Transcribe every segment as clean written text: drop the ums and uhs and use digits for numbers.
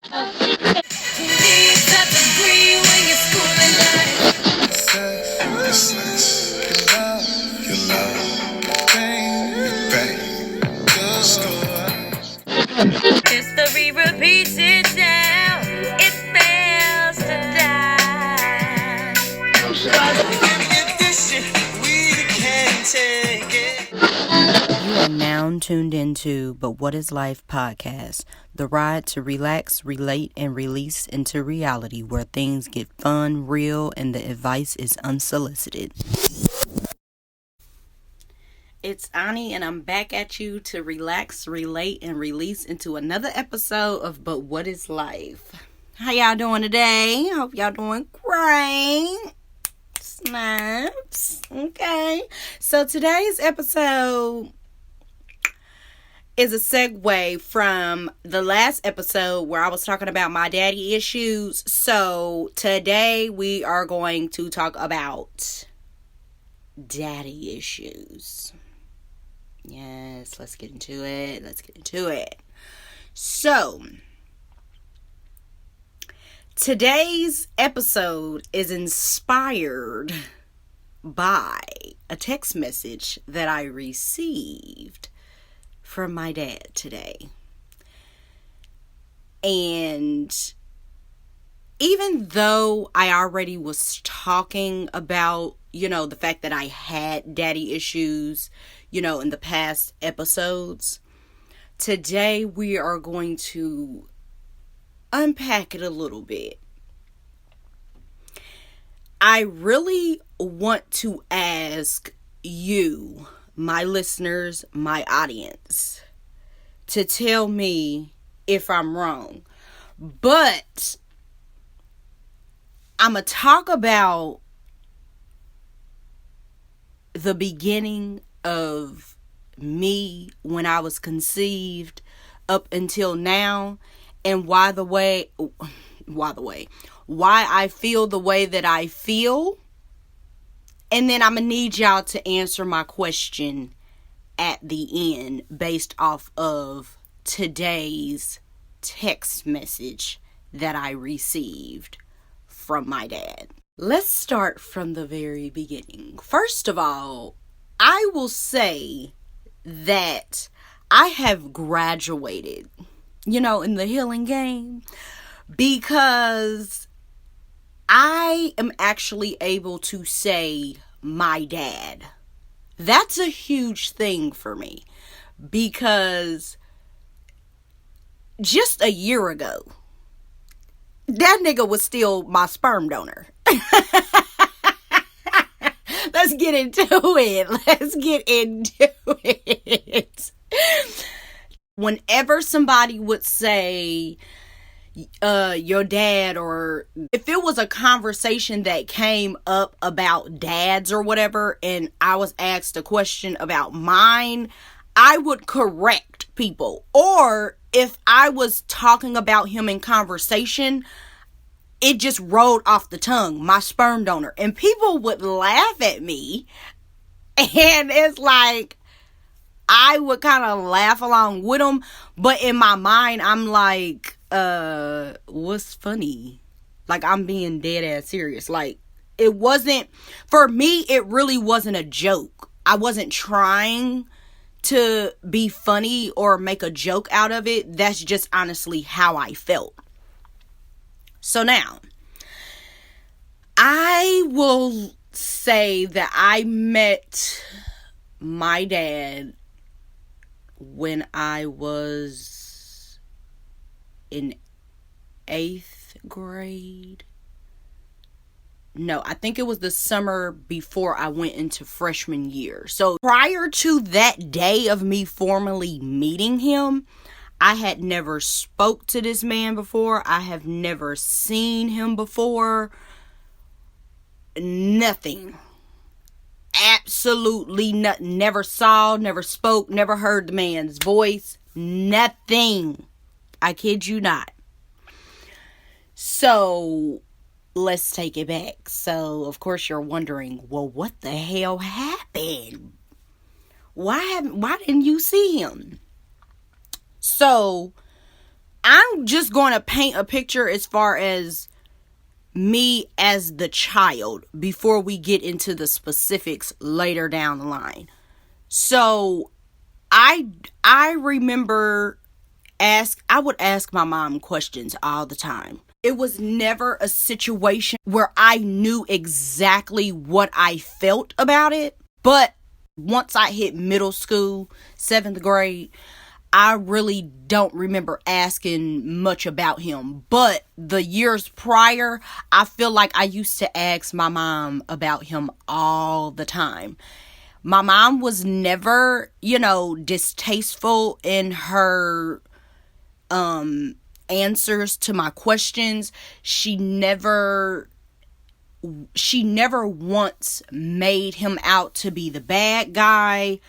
History repeats itself. It fails to die. You are now tuned into But What Is Life podcast, the ride to relax, relate, and release into reality where things get fun, real, and the advice is unsolicited. It's Ani, and I'm back at you to relax, relate, and release into another episode of But What Is Life. How y'all doing today? Hope y'all doing great. Snaps. Okay. So today's episode is a segue from the last episode where I was talking about my daddy issues. So today we are going to talk about daddy issues. Yes, let's get into it. So, today's episode is inspired by a text message that I received from my dad today. And even though I already was talking about, the fact that I had daddy issues, in the past episodes, today we are going to unpack it a little bit. I really want to ask you, my listeners, my audience, to tell me if I'm wrong. But I'm going to talk about the beginning of me when I was conceived up until now, and why I feel the way that I feel. And then I'm gonna need y'all to answer my question at the end based off of today's text message that I received from my dad. Let's start from the very beginning. First of all, I will say that I have graduated, in the healing game, because I am actually able to say my dad. That's a huge thing for me, because just a year ago, that nigga was still my sperm donor. Let's get into it. Whenever somebody would say, your dad, or if it was a conversation that came up about dads or whatever, and I was asked a question about mine, I would correct people. Or if I was talking about him in conversation, it just rolled off the tongue, my sperm donor. And people would laugh at me. And it's like, I would kind of laugh along with them. But in my mind, I'm like, what's funny? Like, I'm being dead ass serious. Like, it wasn't, for me, it really wasn't a joke. I wasn't trying to be funny or make a joke out of it. That's just honestly how I felt. So now, I will say that I met my dad when I was in 8th grade. No, I think it was the summer before I went into freshman year. So prior to that day of me formally meeting him, I had never spoke to this man before. I have never seen him before. Nothing. Absolutely nothing. Never saw, never spoke, never heard the man's voice. Nothing. I kid you not. So, let's take it back. So, of course, you're wondering, well, what the hell happened? Why didn't you see him? So, I'm just going to paint a picture as far as me as the child before we get into the specifics later down the line. So I remember I would ask my mom questions all the time. It was never a situation where I knew exactly what I felt about it. But once I hit middle school, 7th grade, I really don't remember asking much about him. But the years prior, I feel like I used to ask my mom about him all the time. My mom was never, distasteful in her answers to my questions. She never once made him out to be the bad guy.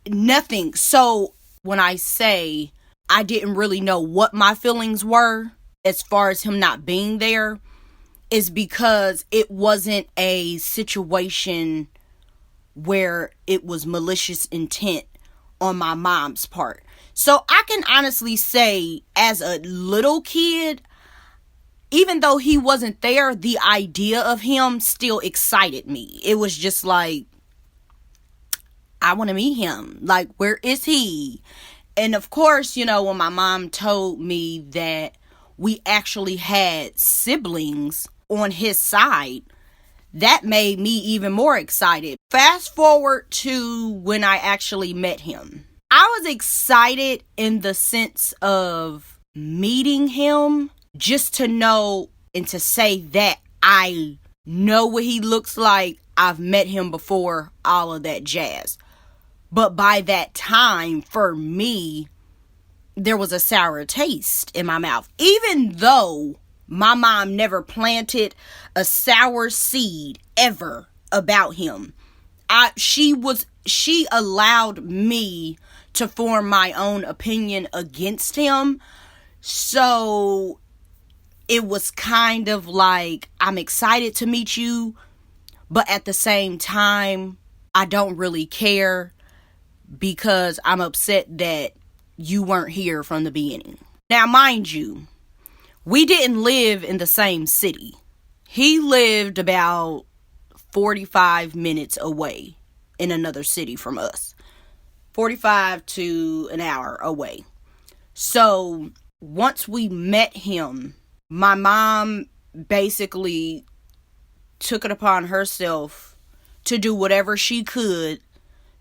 Nothing. So when I say I didn't really know what my feelings were as far as him not being there, is because it wasn't a situation where it was malicious intent on my mom's part. So I can honestly say, as a little kid, even though he wasn't there, the idea of him still excited me. It was just like, I want to meet him. Like, where is he? And of course, when my mom told me that we actually had siblings on his side, that made me even more excited. Fast forward to when I actually met him. I was excited in the sense of meeting him, just to know and to say that I know what he looks like. I've met him before, all of that jazz. But by that time, for me, there was a sour taste in my mouth. Even though my mom never planted a sour seed ever about him. She allowed me to form my own opinion against him. So it was kind of like, I'm excited to meet you, but at the same time, I don't really care because I'm upset that you weren't here from the beginning. Now, mind you, we didn't live in the same city. He lived about 45 minutes away in another city from us. 45 to an hour away. So once we met him, my mom basically took it upon herself to do whatever she could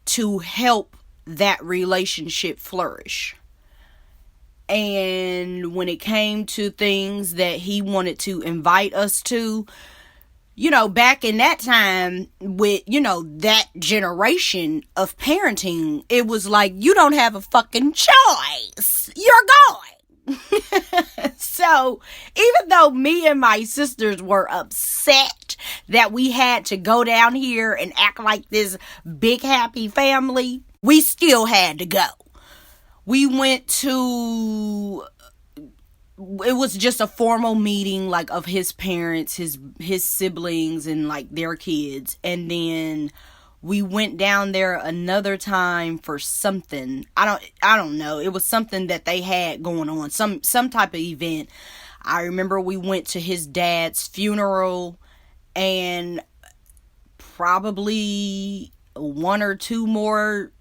to help that relationship flourish. And when it came to things that he wanted to invite us to, back in that time with, that generation of parenting, it was like, you don't have a fucking choice. You're going. So even though me and my sisters were upset that we had to go down here and act like this big happy family, we still had to go. We went to, it was just a formal meeting like of his parents, his siblings and like their kids. And then we went down there another time for something. I don't know. It was something that they had going on, some type of event. I remember we went to his dad's funeral, and probably one or two more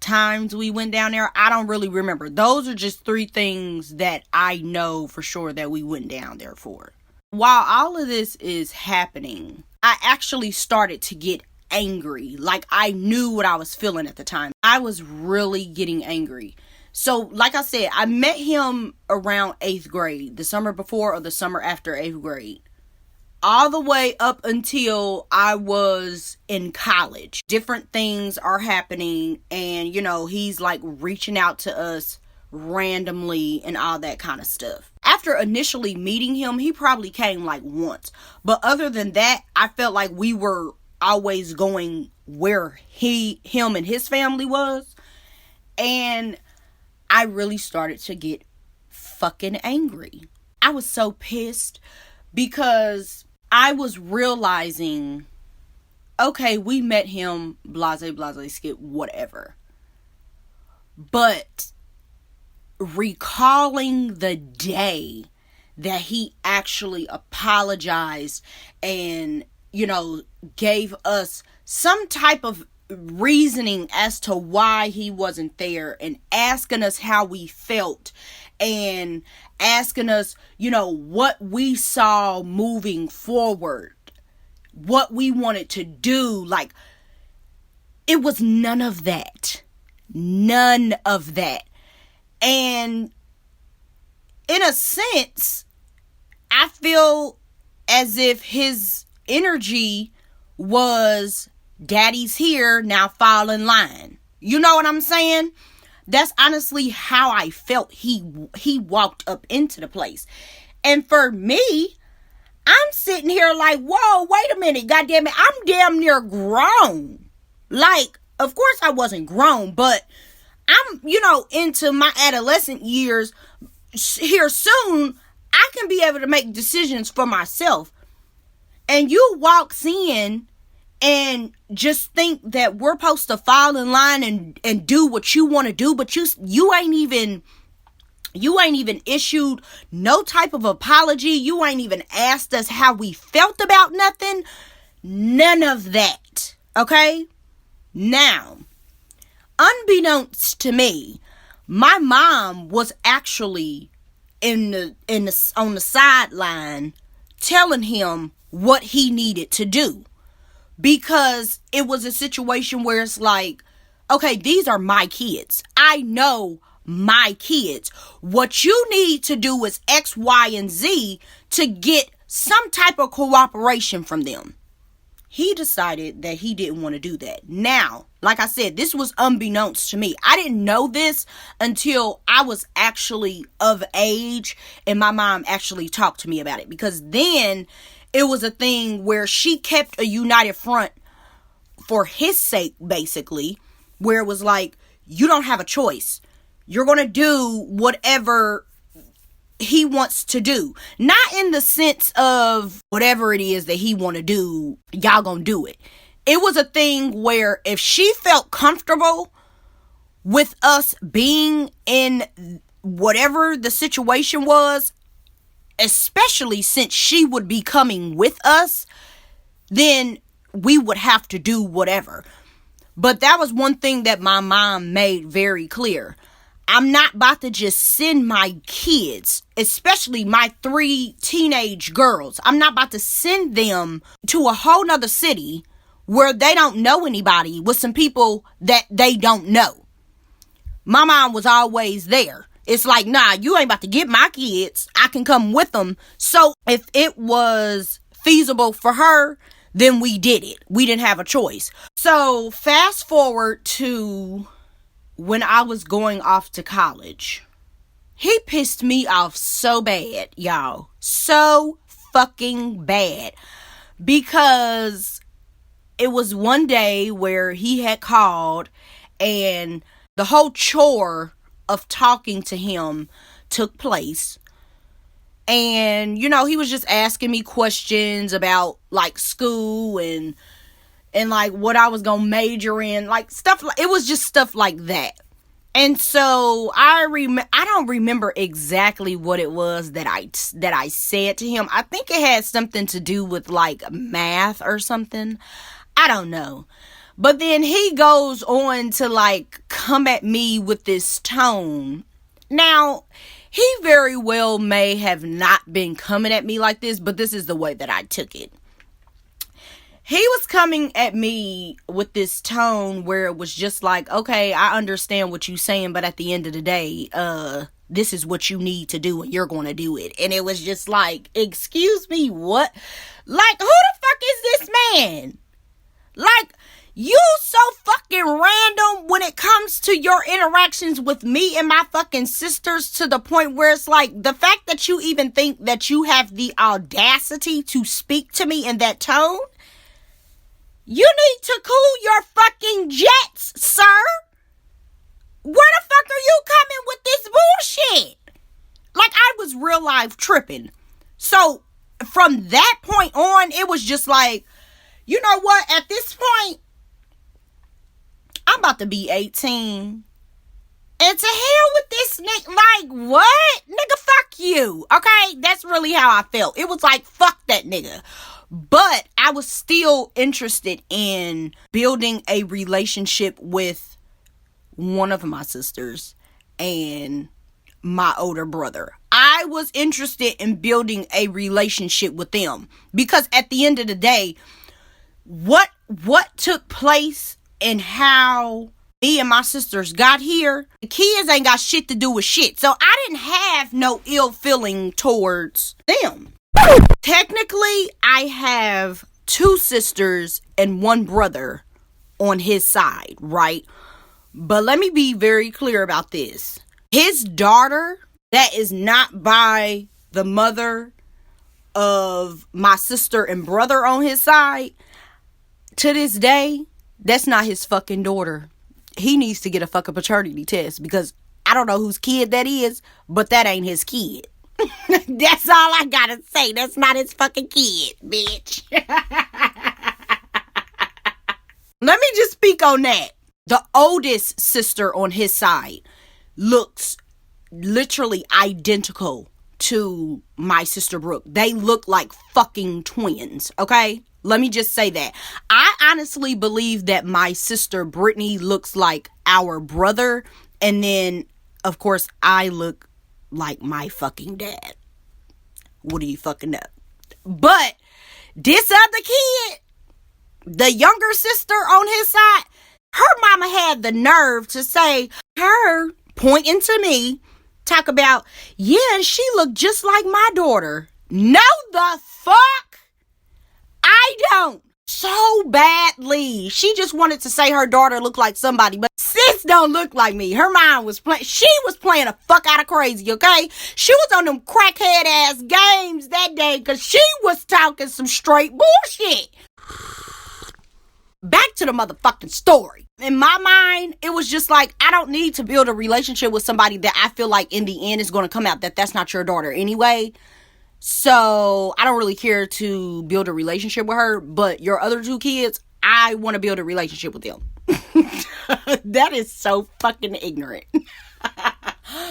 times we went down there. I don't really remember. Those are just 3 things that I know for sure that we went down there for. While all of this is happening, I actually started to get angry. Like, I knew what I was feeling at the time. I was really getting angry. So, like I said, I met him around 8th grade, the summer before or the summer after 8th grade. All the way up until I was in college. Different things are happening, and, he's like reaching out to us randomly and all that kind of stuff. After initially meeting him, he probably came like once. But other than that, I felt like we were always going where him and his family was. And I really started to get fucking angry. I was so pissed because I was realizing, okay, we met him, blase, skip, whatever. But recalling the day that he actually apologized and, gave us some type of reasoning as to why he wasn't there, and asking us how we felt, and asking us, what we saw moving forward, what we wanted to do. Like, it was none of that. None of that. And in a sense, I feel as if his energy was, daddy's here, now fall in line. You know what I'm saying? That's honestly how I felt he walked up into the place. And for me, I'm sitting here like, whoa, wait a minute, goddamn it, I'm damn near grown. Like, of course I wasn't grown, but I'm, into my adolescent years. Here soon, I can be able to make decisions for myself. And you walks in and just think that we're supposed to fall in line and do what you want to do, but you ain't even issued no type of apology. You ain't even asked us how we felt about nothing. None of that. Okay? Now, unbeknownst to me, my mom was actually on the sideline telling him what he needed to do, because it was a situation where it's like, okay, these are my kids. I know my kids. What you need to do is X, Y, and Z to get some type of cooperation from them. He decided that he didn't want to do that. Now, like I said, this was unbeknownst to me. I didn't know this until I was actually of age and my mom actually talked to me about it. Because then it was a thing where she kept a united front for his sake, basically, where it was like, you don't have a choice. You're going to do whatever he wants to do. Not in the sense of whatever it is that he want to do, y'all gonna do it. It was a thing where if she felt comfortable with us being in whatever the situation was, especially since she would be coming with us, then we would have to do whatever. But that was one thing that my mom made very clear. I'm not about to just send my kids, especially my 3 teenage girls. I'm not about to send them to a whole nother city where they don't know anybody with some people that they don't know. My mom was always there. It's like, nah, you ain't about to get my kids. I can come with them. So if it was feasible for her, then we did it. We didn't have a choice. So fast forward to when I was going off to college. He pissed me off so bad, y'all. So fucking bad. Because it was one day where he had called and the whole chore of talking to him took place. And, he was just asking me questions about, like, school and like what I was gonna major in, like stuff. It was just stuff like that. And so I don't remember exactly what it was that I said to him. I think it had something to do with like math or something. I don't know. But then he goes on to like come at me with this tone. Now, he very well may have not been coming at me like this, but this is the way that I took it. He was coming at me with this tone where it was just like, okay, I understand what you're saying, but at the end of the day, this is what you need to do and you're going to do it. And it was just like, excuse me, what? Like, who the fuck is this man? Like, you so fucking random when it comes to your interactions with me and my fucking sisters, to the point where it's like, the fact that you even think that you have the audacity to speak to me in that tone, you need to cool your fucking jets, sir. Where the fuck are you coming with this bullshit? Like, I was real life tripping. So, from that point on, it was just like, you know what? At this point, I'm about to be 18. And to hell with this nigga. Like, what? Nigga, fuck you. Okay? That's really how I felt. It was like, fuck that nigga. But I was still interested in building a relationship with one of my sisters and my older brother. I was interested in building a relationship with them. Because at the end of the day, what took place and how me and my sisters got here, the kids ain't got shit to do with shit. So I didn't have no ill feeling towards them. Technically, I have 2 sisters and 1 brother on his side, right? But let me be very clear about this. His daughter, that is not by the mother of my sister and brother on his side, to this day, that's not his fucking daughter. He needs to get a fucking paternity test, because I don't know whose kid that is, but that ain't his kid. That's all I gotta say. That's not his fucking kid, bitch. Let me just speak on that. The oldest sister on his side looks literally identical to my sister Brooke. They look like fucking twins, okay? Let me just say that. I honestly believe that my sister Brittany looks like our brother. And then, of course, I look like my fucking dad. What do you fucking know? But this other kid, the younger sister on his side, her mama had the nerve to say, her pointing to me, talk about, yeah, and she looked just like my daughter. No, the fuck I don't. So badly. She just wanted to say her daughter looked like somebody, but sis don't look like me. Her mind was playing. She was playing the fuck out of crazy, okay? She was on them crackhead ass games that day because she was talking some straight bullshit. Back to the motherfucking story. In my mind, it was just like, I don't need to build a relationship with somebody that I feel like in the end is going to come out that that's not your daughter anyway. So I don't really care to build a relationship with her, but your other 2 kids, I want to build a relationship with them. That is so fucking ignorant.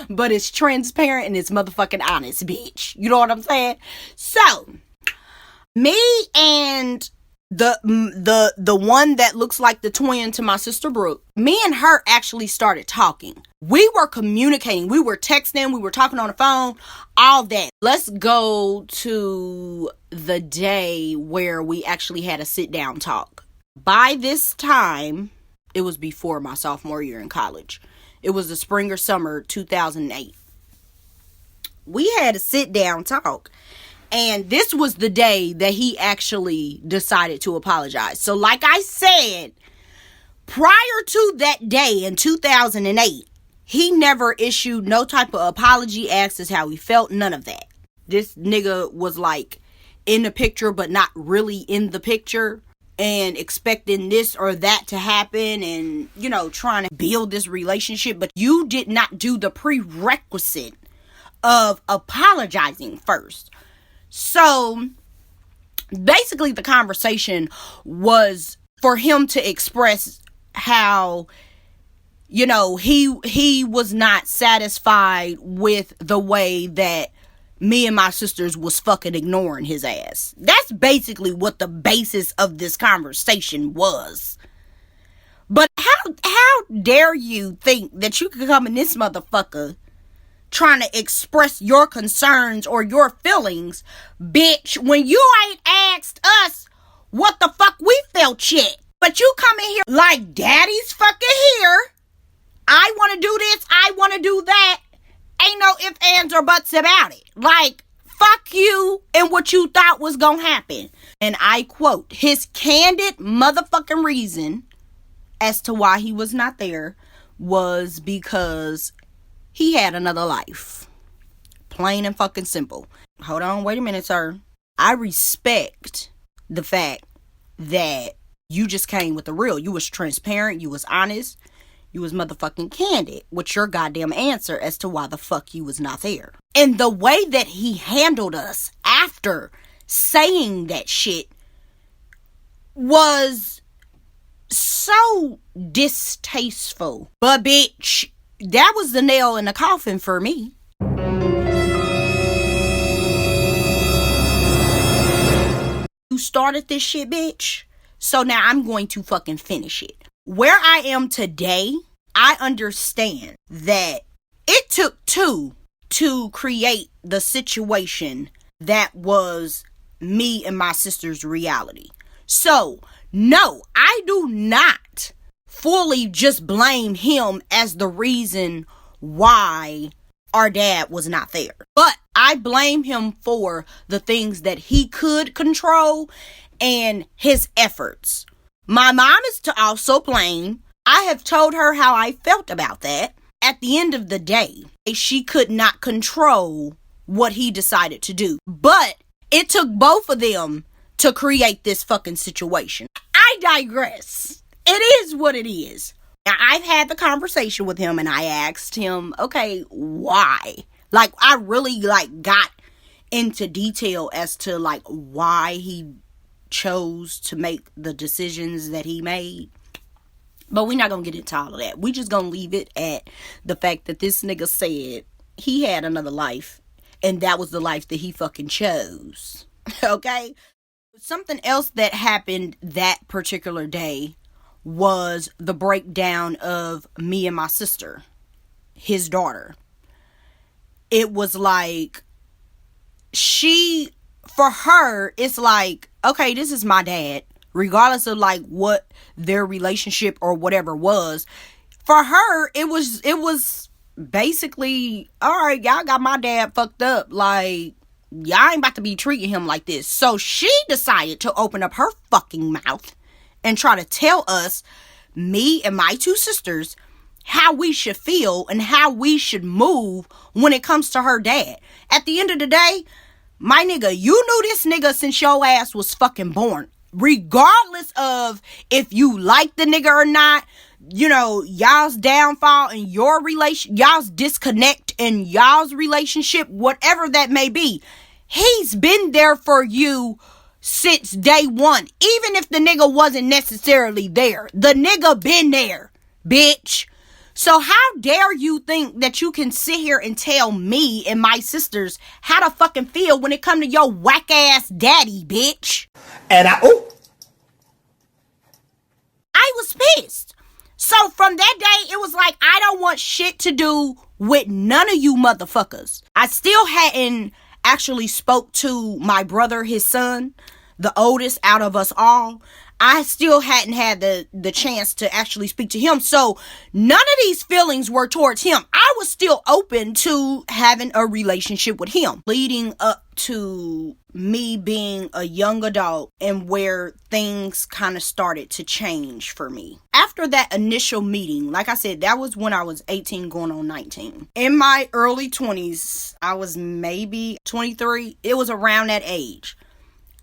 But it's transparent and it's motherfucking honest, bitch. You know what I'm saying? So, me and the one that looks like the twin to my sister Brooke, me and her actually started talking. We were communicating. We were texting. We were talking on the phone. All that. Let's go to the day where we actually had a sit down talk. By this time, it was before my sophomore year in college. It was the spring or summer 2008. We had a sit down talk. And this was the day that he actually decided to apologize. So like I said, prior to that day in 2008, he never issued no type of apology, asked us how he felt, none of that. This nigga was like in the picture, but not really in the picture, and expecting this or that to happen and, you know, trying to build this relationship. But you did not do the prerequisite of apologizing first. So basically the conversation was for him to express how, you know, he was not satisfied with the way that me and my sisters was fucking ignoring his ass. That's basically what the basis of this conversation was. But how dare you think that you could come in this motherfucker trying to express your concerns or your feelings, bitch, when you ain't asked us what the fuck we felt yet. But you come in here like daddy's fucking here. I want to do this. I want to do that. Ain't no ifs, ands, or buts about it. Like, fuck you and what you thought was gonna happen. And I quote, his candid motherfucking reason as to why he was not there was because he had another life. Plain and fucking simple. Hold on, wait a minute, sir. I respect the fact that you just came with the real. You was transparent. You was honest. You was motherfucking candid with your goddamn answer as to why the fuck you was not there. And the way that he handled us after saying that shit was so distasteful. But bitch, that was the nail in the coffin for me. You started this shit, bitch. So now I'm going to fucking finish it. Where I am today, I understand that it took two to create the situation that was me and my sister's reality. So, no, I do not fully just blame him as the reason why our dad was not there. But I blame him for the things that he could control and his efforts. My mom is to also blame. I have told her how I felt about that. At the end of the day, she could not control what he decided to do. But it took both of them to create this fucking situation. I digress. It is what it is. Now, I've had the conversation with him and I asked him, okay, why? Like, I really, got into detail as to, why he chose to make the decisions that he made. But we're not going to get into all of that. We just going to leave it at the fact that this nigga said he had another life and that was the life that he fucking chose. Okay? Something else that happened that particular day was the breakdown of me and my sister, his daughter. It was like, for her, it's like, okay, this is my dad, regardless of what their relationship or whatever was. For her, it was basically, all right, y'all got my dad fucked up. Y'all ain't about to be treating him like this. So she decided to open up her fucking mouth and try to tell us, me and my two sisters, how we should feel and how we should move when it comes to her dad. At the end of the day, my nigga, you knew this nigga since your ass was fucking born. Regardless of if you like the nigga or not, y'all's downfall in your relation, y'all's disconnect in y'all's relationship, whatever that may be. He's been there for you since day one. Even if the nigga wasn't necessarily there, the nigga been there, bitch. So how dare you think that you can sit here and tell me and my sisters how to fucking feel when it come to your whack ass daddy, bitch? And I was pissed. So from that day, it was like, I don't want shit to do with none of you motherfuckers. I still hadn't actually spoke to my brother, his son, the oldest out of us all. I still hadn't had the chance to actually speak to him. So none of these feelings were towards him. I was still open to having a relationship with him. Leading up to me being a young adult and where things kind of started to change for me. After that initial meeting, like I said, that was when I was 18 going on 19. In my early 20s, I was maybe 23. It was around that age.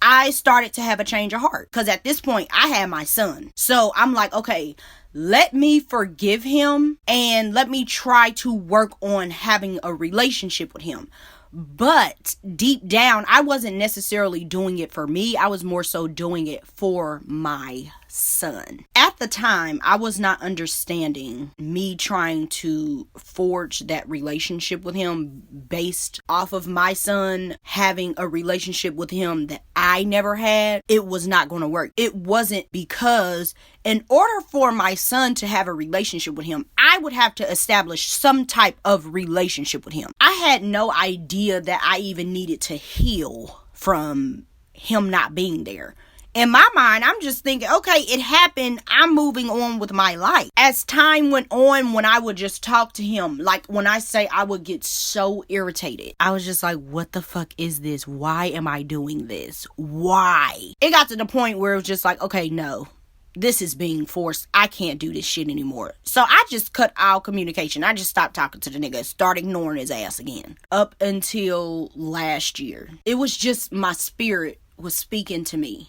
I started to have a change of heart because at this point I had my son. So I'm like, okay, let me forgive him and let me try to work on having a relationship with him. But deep down, I wasn't necessarily doing it for me. I was more so doing it for my son. At the time, I was not understanding me trying to forge that relationship with him based off of my son having a relationship with him that I never had. It was not going to work. It wasn't because in order for my son to have a relationship with him, I would have to establish some type of relationship with him. I had no idea that I even needed to heal from him not being there. In my mind, I'm just thinking, okay, it happened. I'm moving on with my life. As time went on, when I would just talk to him, like when I say I would get so irritated, I was just like, what the fuck is this? Why am I doing this? Why? It got to the point where it was just like, okay, no, this is being forced. I can't do this shit anymore. So I just cut all communication. I just stopped talking to the nigga, start ignoring his ass again. Up until last year, it was just my spirit was speaking to me.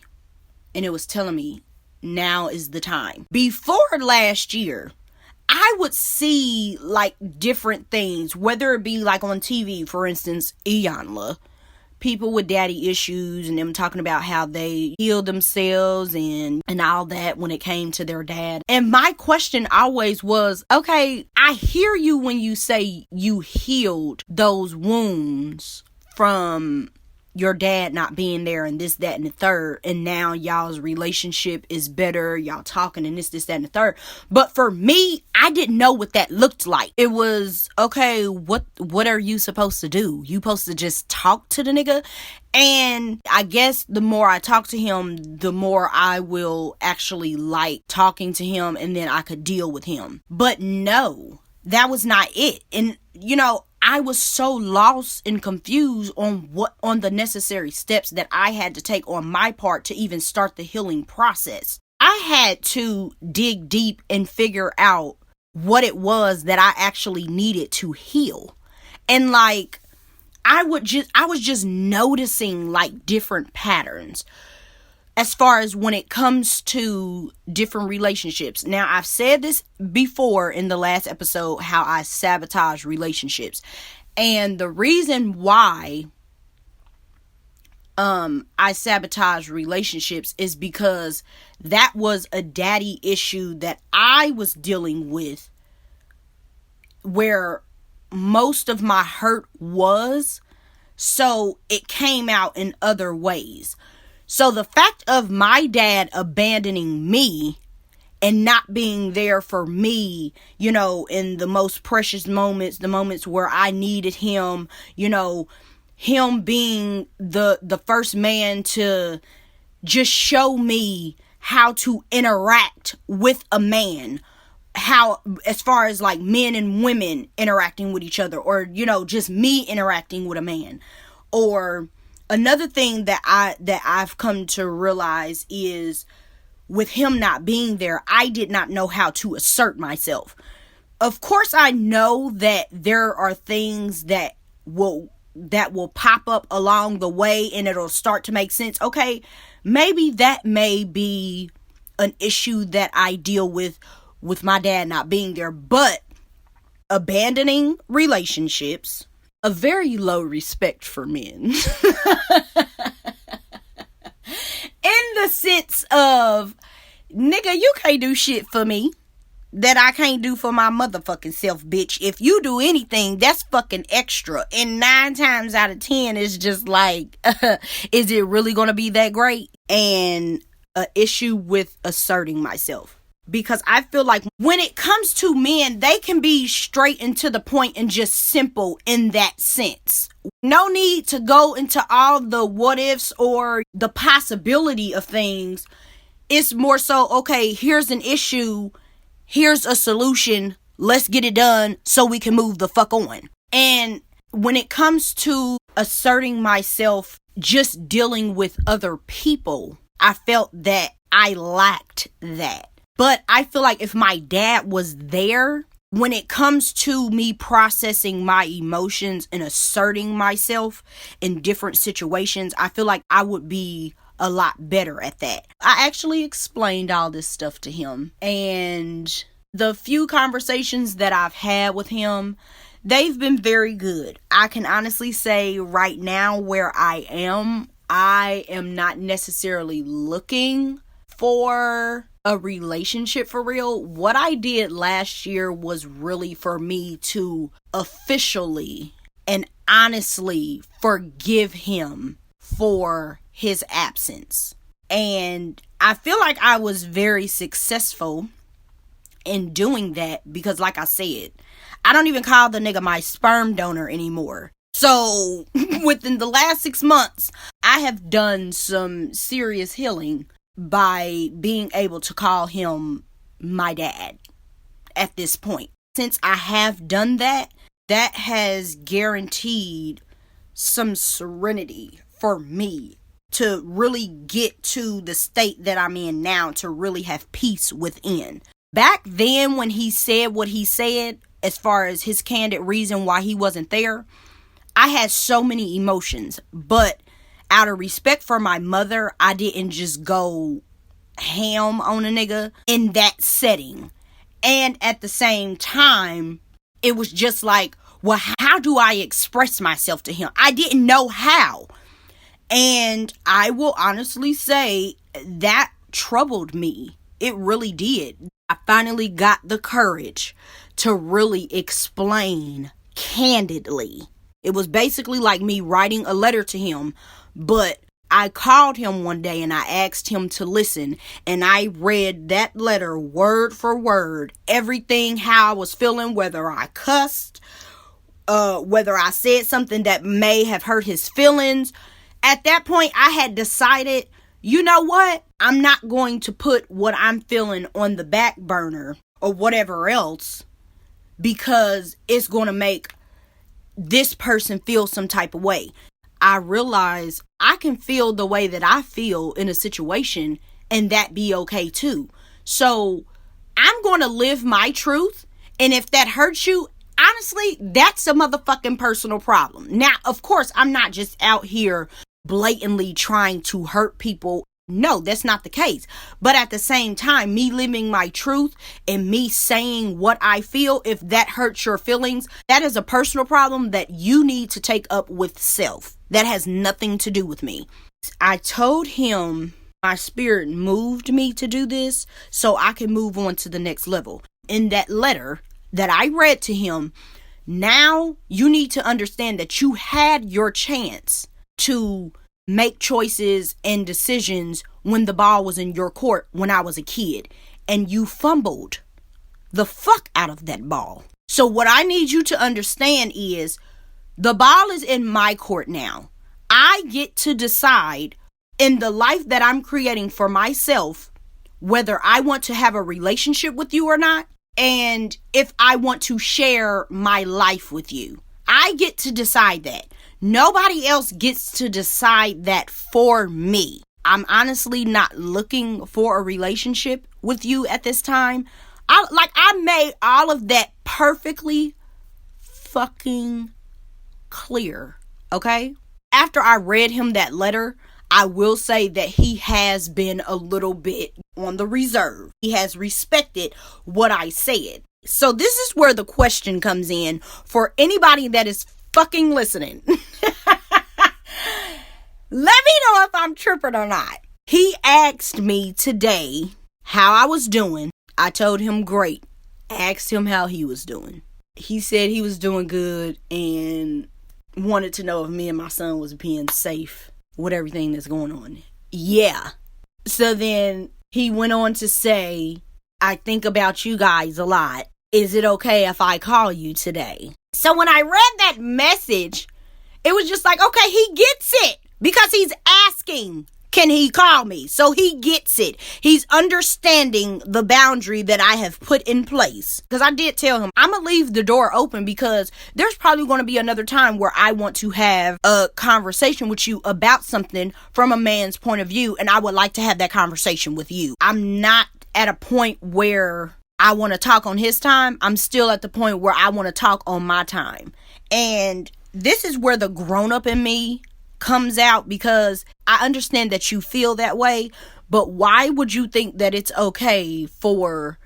And it was telling me, now is the time. Before last year, I would see like different things, whether it be like on TV, for instance, Iyanla people with daddy issues and them talking about how they healed themselves and all that when it came to their dad. And my question always was, okay, I hear you when you say you healed those wounds from your dad not being there and this, that, and the third, and now y'all's relationship is better, y'all talking and this, that, and the third. But for me, I didn't know what that looked like. It was, okay, what are you supposed to do? You supposed to just talk to the nigga? And I guess the more I talk to him, the more I will actually like talking to him, and then I could deal with him. But no, that was not it. And I was so lost and confused on the necessary steps that I had to take on my part to even start the healing process. I had to dig deep and figure out what it was that I actually needed to heal. And like, I was just noticing like different patterns as far as when it comes to different relationships. Now, I've said this before in the last episode, how I sabotage relationships. And the reason why I sabotage relationships is because that was a daddy issue that I was dealing with, where most of my hurt was. So it came out in other ways. So the fact of my dad abandoning me and not being there for me, in the most precious moments, the moments where I needed him, him being the first man to just show me how to interact with a man, how, as far as like men and women interacting with each other, or, just me interacting with a man. Or another thing that I've come to realize is, with him not being there, I did not know how to assert myself. Of course, I know that there are things that will pop up along the way and it'll start to make sense. Okay, maybe that may be an issue that I deal with my dad not being there, but abandoning relationships, a very low respect for men. In the sense of, nigga, you can't do shit for me that I can't do for my motherfucking self, bitch. If you do anything, that's fucking extra. And 9 times out of 10, it's just like, is it really gonna be that great? And an issue with asserting myself. Because I feel like when it comes to men, they can be straight and to the point and just simple in that sense. No need to go into all the what ifs or the possibility of things. It's more so, okay, here's an issue, here's a solution, let's get it done so we can move the fuck on. And when it comes to asserting myself, just dealing with other people, I felt that I lacked that. But I feel like if my dad was there, when it comes to me processing my emotions and asserting myself in different situations, I feel like I would be a lot better at that. I actually explained all this stuff to him. And the few conversations that I've had with him, they've been very good. I can honestly say right now where I am not necessarily looking for a relationship for real. What I did last year was really for me to officially and honestly forgive him for his absence. And I feel like I was very successful in doing that because, like I said, I don't even call the nigga my sperm donor anymore. So within the last 6 months, I have done some serious healing by being able to call him my dad at this point. Since I have done that, that has guaranteed some serenity for me to really get to the state that I'm in now, to really have peace within. Back then when he said what he said, as far as his candid reason why he wasn't there, I had so many emotions, but out of respect for my mother, I didn't just go ham on a nigga in that setting. And at the same time, it was just like, well, how do I express myself to him? I didn't know how. And I will honestly say that troubled me. It really did. I finally got the courage to really explain candidly. It was basically like me writing a letter to him, but I called him one day and I asked him to listen, and I read that letter word for word, everything, how I was feeling, whether I cussed, whether I said something that may have hurt his feelings. At that point, I had decided, you know what? I'm not going to put what I'm feeling on the back burner or whatever else because it's going to make this person feel some type of way. I realize I can feel the way that I feel in a situation and that be okay too. So I'm going to live my truth. And if that hurts you, honestly, that's a motherfucking personal problem. Now, of course, I'm not just out here blatantly trying to hurt people. No, that's not the case. But at the same time, me living my truth and me saying what I feel, if that hurts your feelings, that is a personal problem that you need to take up with self. That has nothing to do with me. I told him my spirit moved me to do this so I can move on to the next level. In that letter that I read to him, now you need to understand that you had your chance to make choices and decisions when the ball was in your court when I was a kid, and you fumbled the fuck out of that ball. So what I need you to understand is the ball is in my court now. I get to decide in the life that I'm creating for myself whether I want to have a relationship with you or not, and if I want to share my life with you. I get to decide that. Nobody else gets to decide that for me. I'm honestly not looking for a relationship with you at this time. I made all of that perfectly fucking clear, okay? After I read him that letter, I will say that he has been a little bit on the reserve. He has respected what I said. So this is where the question comes in for anybody that is fucking listening. Let me know if I'm tripping or not. He asked me today how I was doing. I told him great. Asked him how he was doing. He said he was doing good and wanted to know if me and my son was being safe with everything that's going on. Yeah. So then he went on to say, I think about you guys a lot. Is it okay if I call you today? So when I read that message, it was just like, okay, he gets it. Because he's asking, can he call me? So he gets it. He's understanding the boundary that I have put in place. Because I did tell him, I'm going to leave the door open because there's probably going to be another time where I want to have a conversation with you about something from a man's point of view. And I would like to have that conversation with you. I'm not at a point where I want to talk on his time. I'm still at the point where I want to talk on my time. And this is where the grown-up in me comes out, because I understand that you feel that way, but why would you think that it's okay for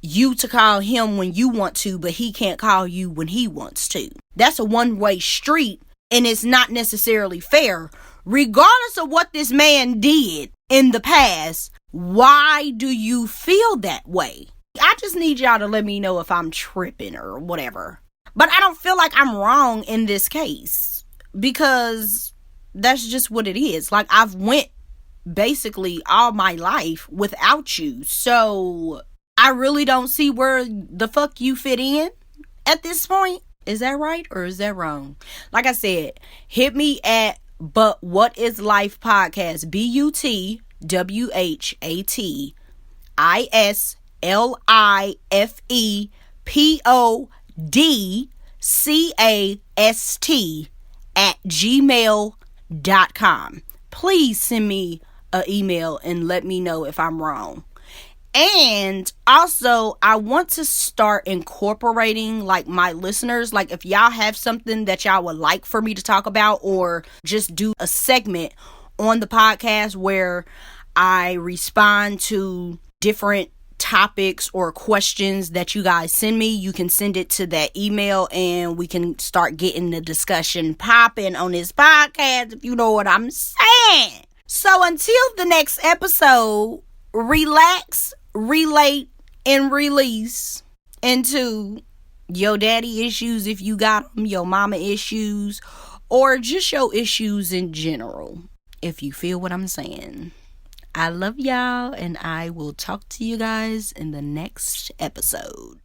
you to call him when you want to, but he can't call you when he wants to? That's a one-way street, and it's not necessarily fair. Regardless of what this man did in the past, why do you feel that way? I just need y'all to let me know if I'm tripping or whatever. But I don't feel like I'm wrong in this case, because that's just what it is. Like, I've went basically all my life without you. So I really don't see where the fuck you fit in at this point. Is that right or is that wrong? Like I said, hit me at But What Is Life Podcast. BUTWHATLIFEPODCAST@gmail.com. Please send me an email and let me know if I'm wrong. And also, I want to start incorporating like my listeners. Like, if y'all have something that y'all would like for me to talk about, or just do a segment on the podcast where I respond to different topics or questions that you guys send me, you can send it to that email and we can start getting the discussion popping on this podcast, if you know what I'm saying. saying? So until the next episode, relax, relate, and release into your daddy issues if you got them, your mama issues, or just your issues in general, if you feel what I'm saying. I love y'all, and I will talk to you guys in the next episode.